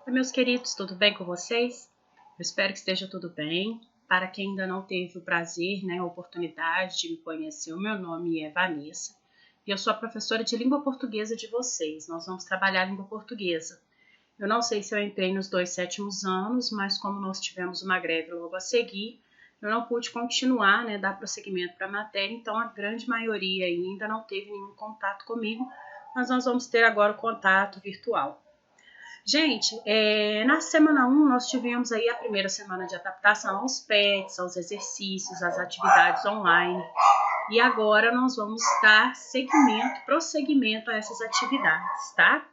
Oi, meus queridos, tudo bem com vocês? Eu espero que esteja tudo bem. Para quem ainda não teve o prazer, a oportunidade de me conhecer, o meu nome é Vanessa e eu sou a professora de língua portuguesa de vocês. Nós vamos trabalhar a língua portuguesa. Eu não sei se eu entrei nos 2 sétimos anos, mas como nós tivemos uma greve logo a seguir, eu não pude continuar, dar prosseguimento para a matéria, então a grande maioria ainda não teve nenhum contato comigo, mas nós vamos ter agora o contato virtual. Gente, na semana 1 nós tivemos aí a primeira semana de adaptação aos PETs, aos exercícios, às atividades online. E agora nós vamos dar prosseguimento a essas atividades, tá?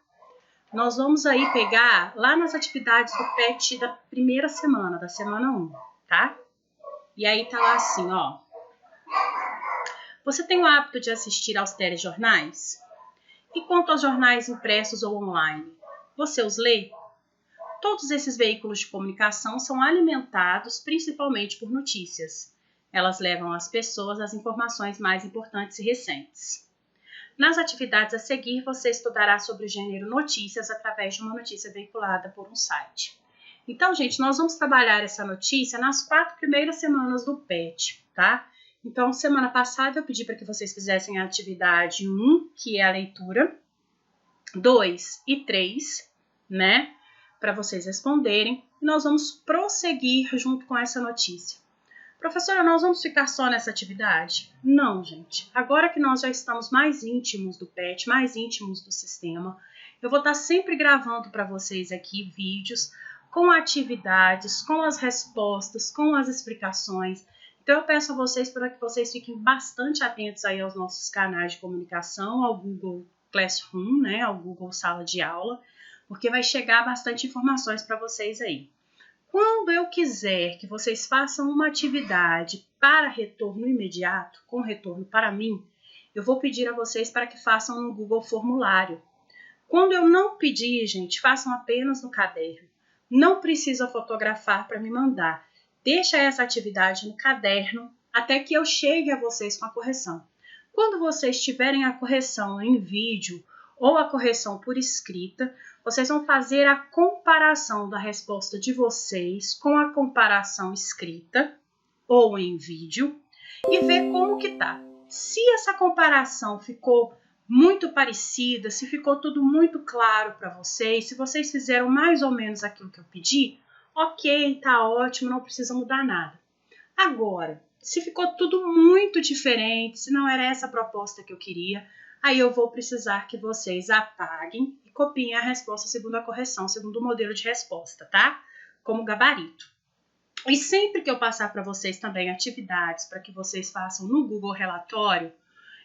Nós vamos aí pegar lá nas atividades do PET da primeira semana, da semana 1, tá? E aí tá lá assim, ó. Você tem o hábito de assistir aos telejornais? E quanto aos jornais impressos ou online? Você os lê? Todos esses veículos de comunicação são alimentados principalmente por notícias. Elas levam às pessoas as informações mais importantes e recentes. Nas atividades a seguir, você estudará sobre o gênero notícias através de uma notícia veiculada por um site. Então, gente, nós vamos trabalhar essa notícia nas 4 primeiras semanas do PET, tá? Então, semana passada eu pedi para que vocês fizessem a atividade 1, que é a leitura, 2 e 3, para vocês responderem. E nós vamos prosseguir junto com essa notícia. Professora, nós vamos ficar só nessa atividade? Não, gente. Agora que nós já estamos mais íntimos do PET, mais íntimos do sistema, eu vou estar sempre gravando para vocês aqui vídeos com atividades, com as respostas, com as explicações. Então eu peço a vocês para que vocês fiquem bastante atentos aí aos nossos canais de comunicação, ao Google Classroom, ao Google Sala de Aula, porque vai chegar bastante informações para vocês aí. Quando eu quiser que vocês façam uma atividade para retorno imediato, com retorno para mim, eu vou pedir a vocês para que façam no Google Formulário. Quando eu não pedir, gente, façam apenas no caderno. Não precisa fotografar para me mandar. Deixa essa atividade no caderno até que eu chegue a vocês com a correção. Quando vocês tiverem a correção em vídeo ou a correção por escrita, vocês vão fazer a comparação da resposta de vocês com a comparação escrita ou em vídeo e ver como que tá. Se essa comparação ficou muito parecida, se ficou tudo muito claro para vocês, se vocês fizeram mais ou menos aquilo que eu pedi, ok, tá ótimo, não precisa mudar nada. Agora, se ficou tudo muito diferente, se não era essa a proposta que eu queria, aí eu vou precisar que vocês apaguem e copiem a resposta segundo a correção, segundo o modelo de resposta, tá? Como gabarito. E sempre que eu passar para vocês também atividades para que vocês façam no Google Relatório,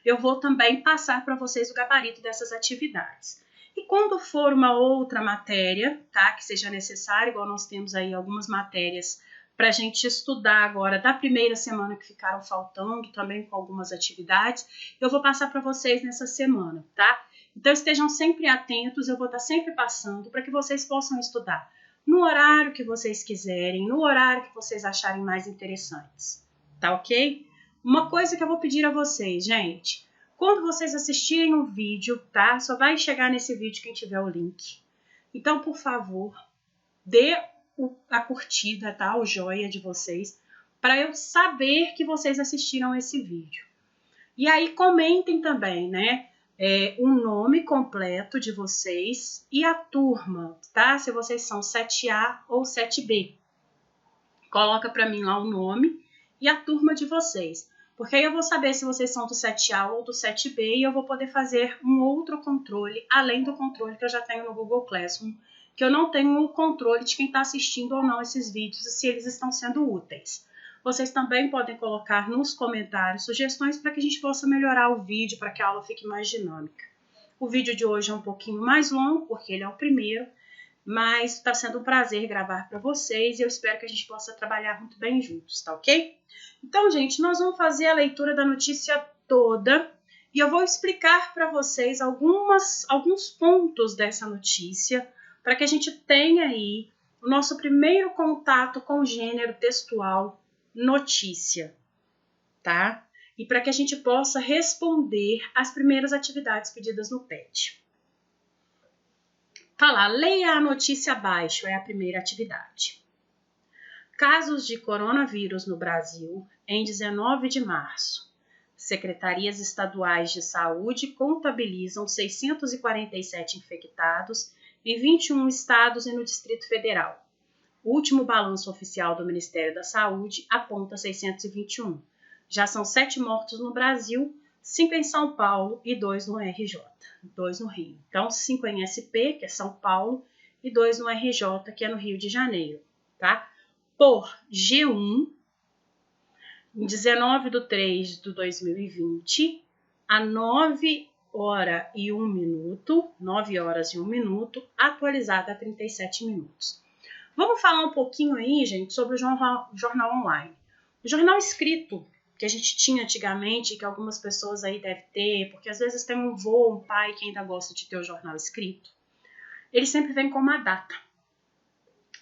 eu vou também passar para vocês o gabarito dessas atividades. E quando for uma outra matéria, tá, que seja necessário, igual nós temos aí algumas matérias para a gente estudar agora da primeira semana que ficaram faltando, também com algumas atividades, eu vou passar para vocês nessa semana, tá? Então estejam sempre atentos, eu vou estar sempre passando para que vocês possam estudar no horário que vocês quiserem, no horário que vocês acharem mais interessantes, tá ok? Uma coisa que eu vou pedir a vocês, gente, quando vocês assistirem o vídeo, tá? Só vai chegar nesse vídeo quem tiver o link. Então, por favor, dê a curtida, tá? O joinha de vocês, para eu saber que vocês assistiram esse vídeo. E aí comentem também, o nome completo de vocês e a turma, tá? Se vocês são 7A ou 7B. Coloca para mim lá o nome e a turma de vocês. Porque aí eu vou saber se vocês são do 7A ou do 7B e eu vou poder fazer um outro controle, além do controle que eu já tenho no Google Classroom, que eu não tenho o controle de quem está assistindo ou não esses vídeos e se eles estão sendo úteis. Vocês também podem colocar nos comentários sugestões para que a gente possa melhorar o vídeo, para que a aula fique mais dinâmica. O vídeo de hoje é um pouquinho mais longo, porque ele é o primeiro, mas está sendo um prazer gravar para vocês e eu espero que a gente possa trabalhar muito bem juntos, tá ok? Então, gente, nós vamos fazer a leitura da notícia toda e eu vou explicar para vocês alguns pontos dessa notícia para que a gente tenha aí o nosso primeiro contato com o gênero textual notícia, tá? E para que a gente possa responder às primeiras atividades pedidas no PET. Tá lá, leia a notícia abaixo, é a primeira atividade. Casos de coronavírus no Brasil em 19 de março. Secretarias estaduais de saúde contabilizam 647 infectados em 21 estados e no Distrito Federal. O último balanço oficial do Ministério da Saúde aponta 621. Já são 7 mortos no Brasil, 5 em São Paulo e 2 no RJ, 2 no Rio. Então, 5 em SP, que é São Paulo, e 2 no RJ, que é no Rio de Janeiro, tá? Por G1, em 19/3/2020, a 9 horas e 1 minuto, atualizada a 37 minutos. Vamos falar um pouquinho aí, gente, sobre o jornal online. O jornal escrito, que a gente tinha antigamente, que algumas pessoas aí devem ter, porque às vezes tem um avô, um pai que ainda gosta de ter o jornal escrito, ele sempre vem com uma data.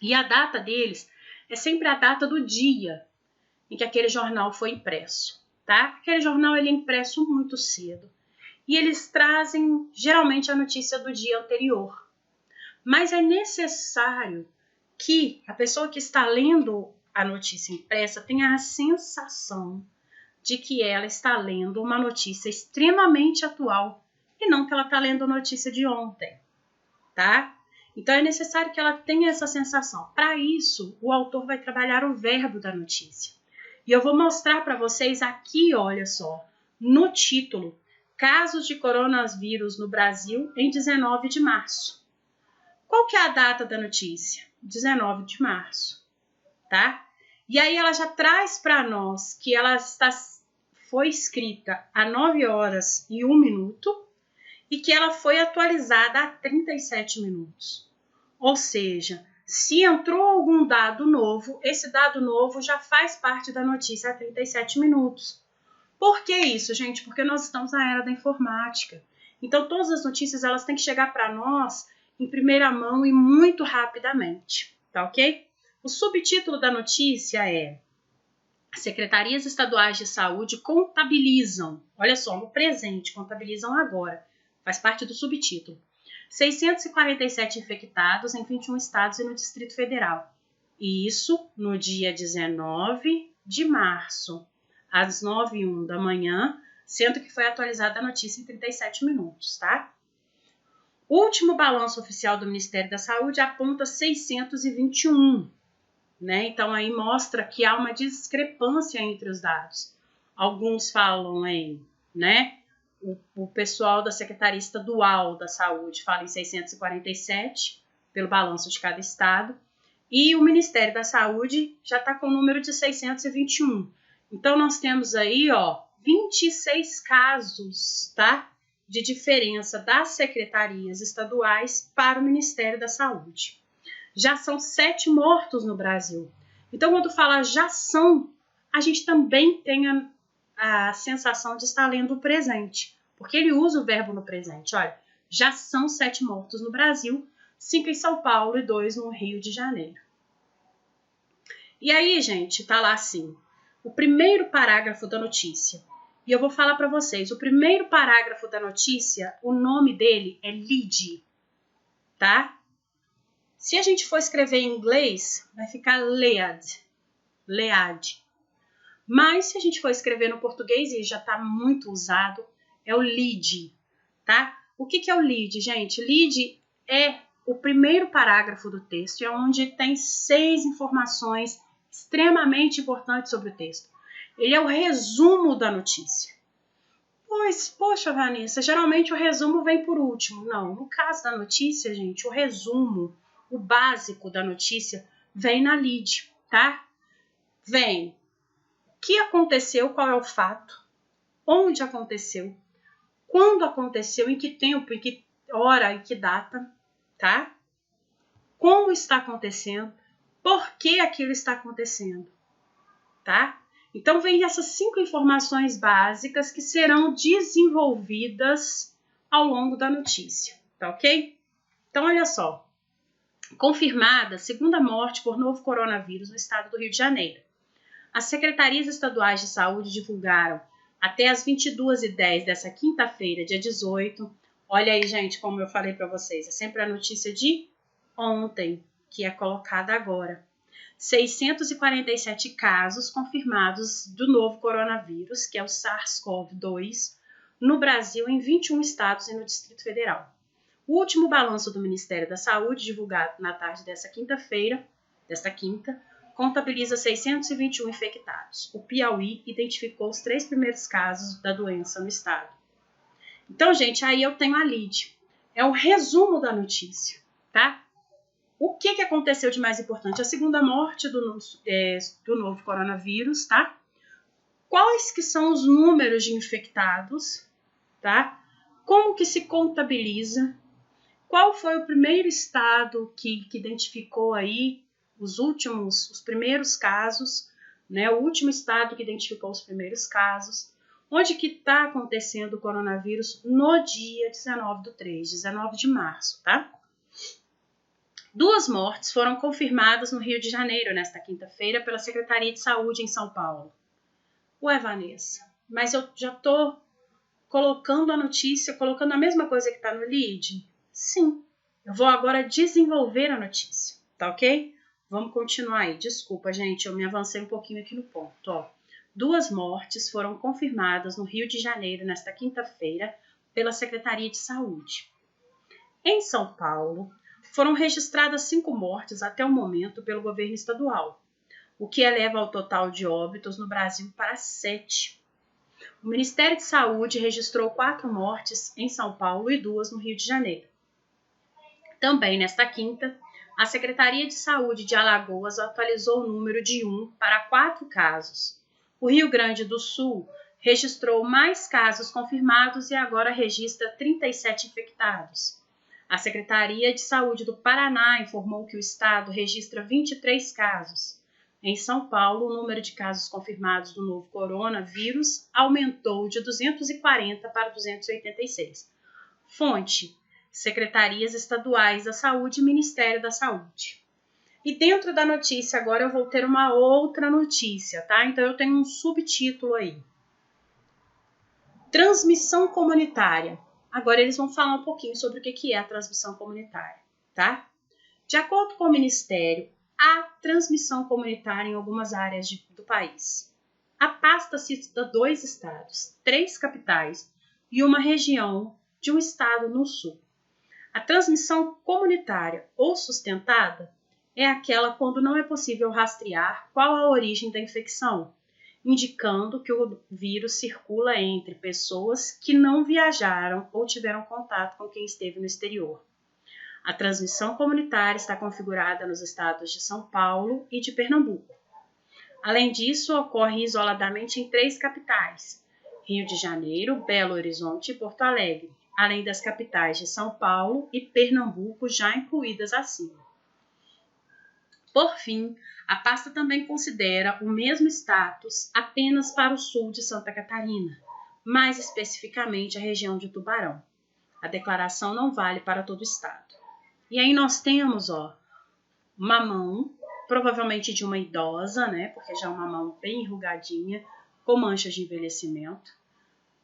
E a data deles é sempre a data do dia em que aquele jornal foi impresso, tá? Aquele jornal ele é impresso muito cedo. E eles trazem, geralmente, a notícia do dia anterior. Mas é necessário que a pessoa que está lendo a notícia impressa tenha a sensação de que ela está lendo uma notícia extremamente atual e não que ela está lendo a notícia de ontem, tá? Então, é necessário que ela tenha essa sensação. Para isso, o autor vai trabalhar o verbo da notícia. E eu vou mostrar para vocês aqui, olha só, no título, casos de coronavírus no Brasil em 19 de março. Qual que é a data da notícia? 19 de março, tá? E aí ela já traz para nós que ela foi escrita a 9 horas e 1 minuto e que ela foi atualizada a 37 minutos. Ou seja, se entrou algum dado novo, esse dado novo já faz parte da notícia a 37 minutos. Por que isso, gente? Porque nós estamos na era da informática. Então, todas as notícias elas têm que chegar para nós em primeira mão e muito rapidamente, tá ok? O subtítulo da notícia é: Secretarias Estaduais de Saúde contabilizam, olha só, no presente, contabilizam agora, faz parte do subtítulo, 647 infectados em 21 estados e no Distrito Federal. Isso no dia 19 de março, às 9h01 da manhã, sendo que foi atualizada a notícia em 37 minutos, tá? O último balanço oficial do Ministério da Saúde aponta 621, né? Então, aí mostra que há uma discrepância entre os dados. Alguns falam em, né? O pessoal da Secretaria Estadual da Saúde fala em 647, pelo balanço de cada estado, e o Ministério da Saúde já está com o número de 621. Então, nós temos aí, ó, 26 casos, tá? De diferença das secretarias estaduais para o Ministério da Saúde. Já são 7 mortos no Brasil. Então, quando fala já são, a gente também tem a sensação de estar lendo o presente, porque ele usa o verbo no presente. Olha, já são 7 mortos no Brasil, 5 em São Paulo e 2 no Rio de Janeiro. E aí, gente, tá lá assim, o primeiro parágrafo da notícia. E eu vou falar para vocês, o primeiro parágrafo da notícia, o nome dele é lead, tá? Se a gente for escrever em inglês, vai ficar lead. Mas se a gente for escrever no português, e já está muito usado, é o lead, tá? O que é o lead, gente? Lead é o primeiro parágrafo do texto, é onde tem 6 informações extremamente importantes sobre o texto. Ele é o resumo da notícia. Poxa, Vanessa, geralmente o resumo vem por último. Não, no caso da notícia, gente, o resumo, o básico da notícia, vem na lead, tá? Vem o que aconteceu, qual é o fato, onde aconteceu, quando aconteceu, em que tempo, em que hora, em que data, tá? Como está acontecendo, por que aquilo está acontecendo, tá? Então, vem essas 5 informações básicas que serão desenvolvidas ao longo da notícia, tá ok? Então, olha só. Confirmada a segunda morte por novo coronavírus no estado do Rio de Janeiro. As secretarias estaduais de saúde divulgaram, até às 22h10 dessa quinta-feira, dia 18, Olha aí, gente, como eu falei para vocês, é sempre a notícia de ontem, que é colocada agora. 647 casos confirmados do novo coronavírus, que é o SARS-CoV-2, no Brasil, em 21 estados e no Distrito Federal. O último balanço do Ministério da Saúde, divulgado na tarde desta quinta, contabiliza 621 infectados. O Piauí identificou os 3 primeiros casos da doença no estado. Então, gente, aí eu tenho a lead. É o resumo da notícia, tá? O que aconteceu de mais importante? A segunda morte do novo coronavírus, tá? Quais que são os números de infectados, tá? Como que se contabiliza? Qual foi o primeiro estado que identificou aí os primeiros casos, né? O último estado que identificou os primeiros casos. Onde que está acontecendo o coronavírus no dia 19 de março, tá? 2 mortes foram confirmadas no Rio de Janeiro nesta quinta-feira pela Secretaria de Saúde em São Paulo. Ué, Vanessa, mas eu já tô colocando a notícia, colocando a mesma coisa que está no lead? Sim, eu vou agora desenvolver a notícia, tá ok? Vamos continuar aí. Desculpa, gente, eu me avancei um pouquinho aqui no ponto, ó. 2 mortes foram confirmadas no Rio de Janeiro nesta quinta-feira pela Secretaria de Saúde. Em São Paulo, foram registradas 5 mortes até o momento pelo governo estadual, o que eleva o total de óbitos no Brasil para 7. O Ministério de Saúde registrou 4 mortes em São Paulo e 2 no Rio de Janeiro. Também nesta quinta, a Secretaria de Saúde de Alagoas atualizou o número de 1 para 4 casos. O Rio Grande do Sul registrou mais casos confirmados e agora registra 37 infectados. A Secretaria de Saúde do Paraná informou que o estado registra 23 casos. Em São Paulo, o número de casos confirmados do novo coronavírus aumentou de 240 para 286. Fonte: Secretarias Estaduais da Saúde e Ministério da Saúde. E dentro da notícia agora eu vou ter uma outra notícia, tá? Então eu tenho um subtítulo aí. Transmissão comunitária. Agora eles vão falar um pouquinho sobre o que é a transmissão comunitária, tá? De acordo com o Ministério, há transmissão comunitária em algumas áreas do país. A pasta cita 2 estados, 3 capitais e uma região de um estado no sul. A transmissão comunitária ou sustentada é aquela quando não é possível rastrear qual a origem da infecção, indicando que o vírus circula entre pessoas que não viajaram ou tiveram contato com quem esteve no exterior. A transmissão comunitária está configurada nos estados de São Paulo e de Pernambuco. Além disso, ocorre isoladamente em 3 capitais, Rio de Janeiro, Belo Horizonte e Porto Alegre, além das capitais de São Paulo e Pernambuco já incluídas acima. Por fim, a pasta também considera o mesmo status apenas para o sul de Santa Catarina, mais especificamente a região de Tubarão. A declaração não vale para todo o estado. E aí nós temos, uma mão, provavelmente de uma idosa, né? Porque já é uma mão bem enrugadinha, com manchas de envelhecimento,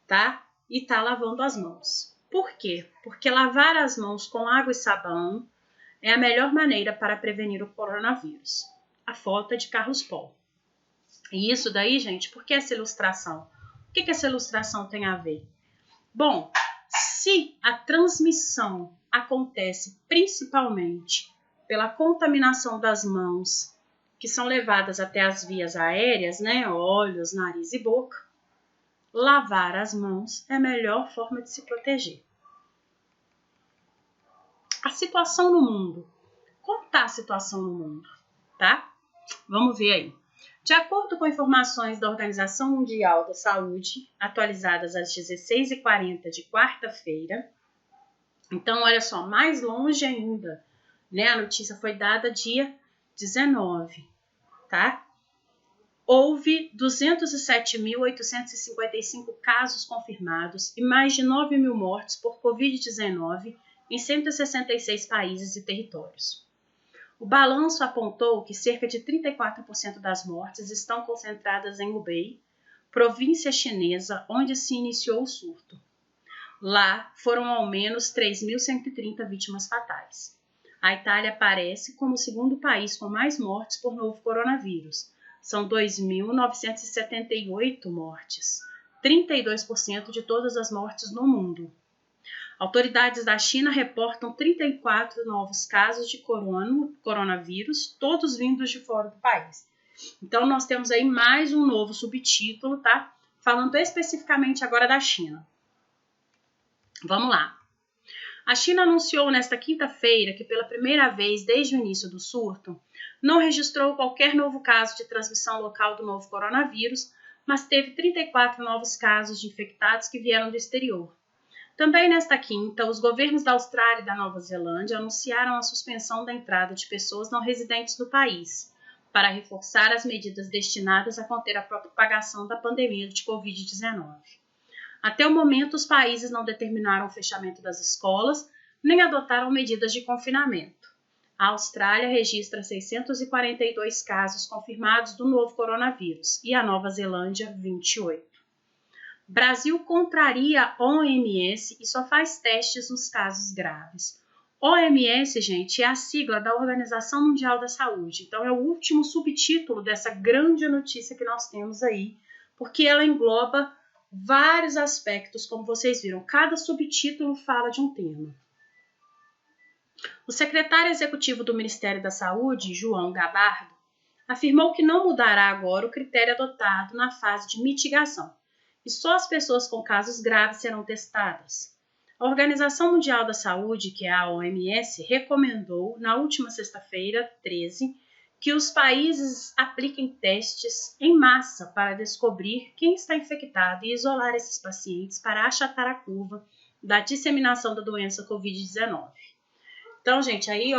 tá? E tá lavando as mãos. Por quê? Porque lavar as mãos com água e sabão é a melhor maneira para prevenir o coronavírus. A foto é de Carlos Paul. E isso daí, gente, por que essa ilustração? O que essa ilustração tem a ver? Bom, se a transmissão acontece principalmente pela contaminação das mãos, que são levadas até as vias aéreas, né, olhos, nariz e boca, lavar as mãos é a melhor forma de se proteger. A situação no mundo. Como está a situação no mundo? Tá? Vamos ver aí. De acordo com informações da Organização Mundial da Saúde, atualizadas às 16h40 de quarta-feira, então olha só, mais longe ainda, né? A notícia foi dada dia 19, tá? Houve 207.855 casos confirmados e mais de 9.000 mortes por Covid-19 em 166 países e territórios. O balanço apontou que cerca de 34% das mortes estão concentradas em Hubei, província chinesa onde se iniciou o surto. Lá foram ao menos 3.130 vítimas fatais. A Itália aparece como o segundo país com mais mortes por novo coronavírus. São 2.978 mortes, 32% de todas as mortes no mundo. Autoridades da China reportam 34 novos casos de coronavírus, todos vindos de fora do país. Então, nós temos aí mais um novo subtítulo, tá? Falando especificamente agora da China. Vamos lá. A China anunciou nesta quinta-feira que, pela primeira vez desde o início do surto, não registrou qualquer novo caso de transmissão local do novo coronavírus, mas teve 34 novos casos de infectados que vieram do exterior. Também nesta quinta, os governos da Austrália e da Nova Zelândia anunciaram a suspensão da entrada de pessoas não residentes do país, para reforçar as medidas destinadas a conter a propagação da pandemia de Covid-19. Até o momento, os países não determinaram o fechamento das escolas, nem adotaram medidas de confinamento. A Austrália registra 642 casos confirmados do novo coronavírus e a Nova Zelândia, 28. Brasil contraria a OMS e só faz testes nos casos graves. OMS, gente, é a sigla da Organização Mundial da Saúde. Então, é o último subtítulo dessa grande notícia que nós temos aí, porque ela engloba vários aspectos, como vocês viram. Cada subtítulo fala de um tema. O secretário executivo do Ministério da Saúde, João Gabardo, afirmou que não mudará agora o critério adotado na fase de mitigação, e só as pessoas com casos graves serão testadas. A Organização Mundial da Saúde, que é a OMS, recomendou, na última sexta-feira, 13, que os países apliquem testes em massa para descobrir quem está infectado e isolar esses pacientes para achatar a curva da disseminação da doença Covid-19. Então, gente, aí,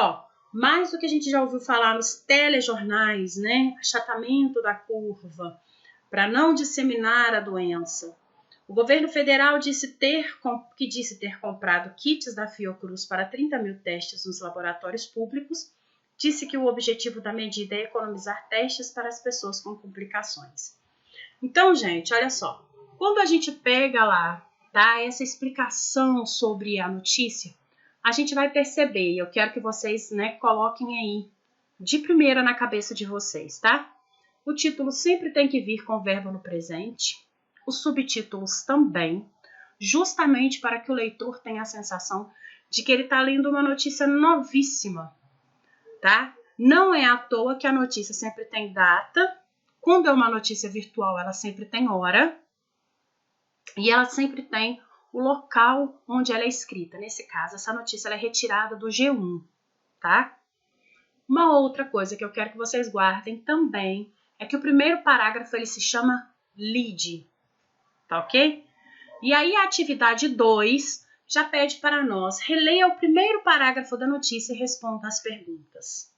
mais do que a gente já ouviu falar nos telejornais, né? Achatamento da curva, para não disseminar a doença. O governo federal disse ter comprado kits da Fiocruz para 30 mil testes nos laboratórios públicos, disse que o objetivo da medida é economizar testes para as pessoas com complicações. Então, gente, olha só, quando a gente pega lá, tá, essa explicação sobre a notícia, a gente vai perceber, e eu quero que vocês, né, coloquem aí de primeira na cabeça de vocês, tá? O título sempre tem que vir com o verbo no presente, os subtítulos também, justamente para que o leitor tenha a sensação de que ele está lendo uma notícia novíssima, tá? Não é à toa que a notícia sempre tem data, quando é uma notícia virtual ela sempre tem hora, e ela sempre tem o local onde ela é escrita. Nesse caso, essa notícia ela é retirada do G1, tá? Uma outra coisa que eu quero que vocês guardem também é que o primeiro parágrafo ele se chama lead, tá ok? E aí a atividade 2 já pede para nós releia o primeiro parágrafo da notícia e responda as perguntas.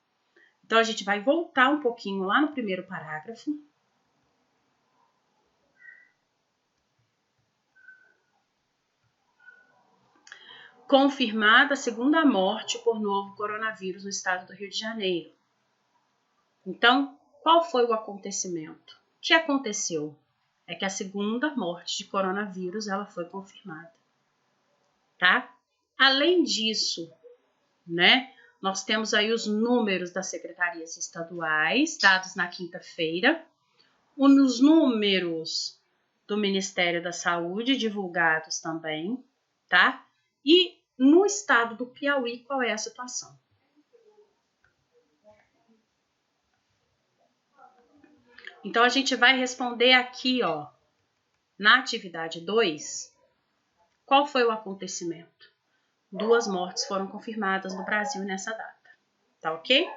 Então a gente vai voltar um pouquinho lá no primeiro parágrafo. Confirmada a segunda morte por novo coronavírus no estado do Rio de Janeiro. Então, qual foi o acontecimento? O que aconteceu? É que a segunda morte de coronavírus ela foi confirmada, tá? Além disso, né, nós temos aí os números das secretarias estaduais, dados na quinta-feira, os números do Ministério da Saúde, divulgados também, tá? E no estado do Piauí, qual é a situação? Então, a gente vai responder aqui, na atividade 2, qual foi o acontecimento? 2 mortes foram confirmadas no Brasil nessa data, tá ok?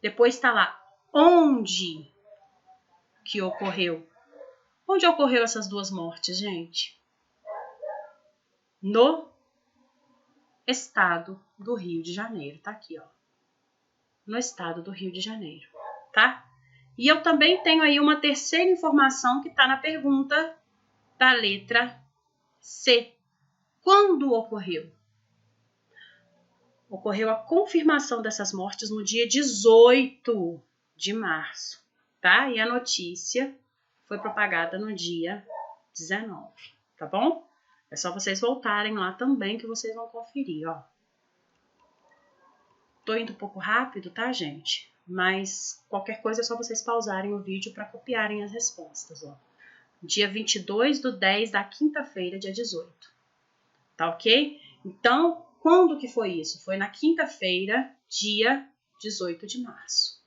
Depois está lá, onde que ocorreu? Onde ocorreu essas 2 mortes, gente? No estado do Rio de Janeiro, tá aqui, no estado do Rio de Janeiro, tá? E eu também tenho aí uma terceira informação que está na pergunta da letra C. Quando ocorreu? Ocorreu a confirmação dessas mortes no dia 18 de março, tá? E a notícia foi propagada no dia 19, tá bom? É só vocês voltarem lá também que vocês vão conferir, ó. Tô indo um pouco rápido, tá, gente? Mas qualquer coisa é só vocês pausarem o vídeo para copiarem as respostas, ó. Dia 22/10 da quinta-feira, dia 18. Tá ok? Então, quando que foi isso? Foi na quinta-feira, dia 18 de março.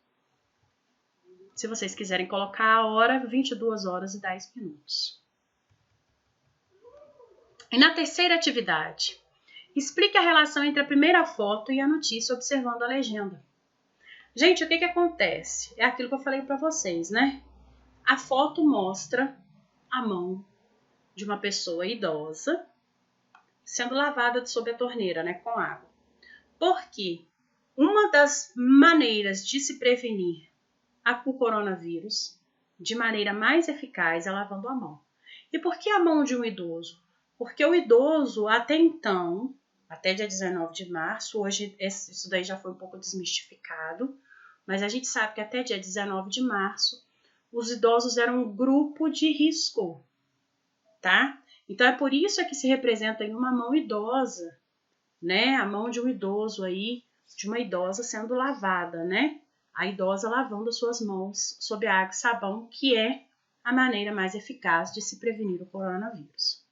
Se vocês quiserem colocar a hora, 22h10. E na terceira atividade, explique a relação entre a primeira foto e a notícia observando a legenda. Gente, o que acontece? É aquilo que eu falei para vocês, né? A foto mostra a mão de uma pessoa idosa sendo lavada sob a torneira, né, com água. Porque uma das maneiras de se prevenir o coronavírus de maneira mais eficaz é lavando a mão. E por que a mão de um idoso? Porque o idoso, até então, até dia 19 de março, hoje isso daí já foi um pouco desmistificado, mas a gente sabe que até dia 19 de março, os idosos eram um grupo de risco, tá? Então é por isso que se representa em uma mão idosa, né? A mão de um idoso aí, de uma idosa sendo lavada, né? A idosa lavando as suas mãos sob água e sabão, que é a maneira mais eficaz de se prevenir o coronavírus.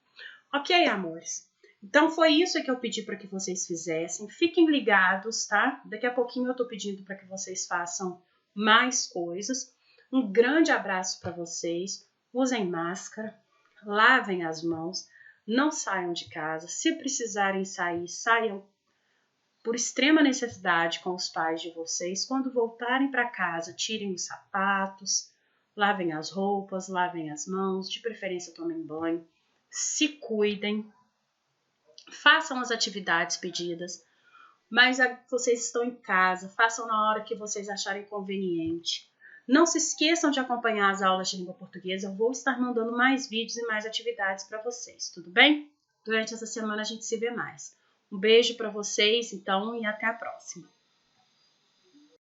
Ok, amores? Então foi isso que eu pedi para que vocês fizessem. Fiquem ligados, tá? Daqui a pouquinho eu tô pedindo para que vocês façam mais coisas. Um grande abraço para vocês. Usem máscara, lavem as mãos, não saiam de casa. Se precisarem sair, saiam por extrema necessidade com os pais de vocês. Quando voltarem para casa, tirem os sapatos, lavem as roupas, lavem as mãos, de preferência tomem banho, se cuidem, façam as atividades pedidas, mas vocês estão em casa, façam na hora que vocês acharem conveniente. Não se esqueçam de acompanhar as aulas de língua portuguesa, eu vou estar mandando mais vídeos e mais atividades para vocês, tudo bem? Durante essa semana a gente se vê mais. Um beijo para vocês, então, e até a próxima.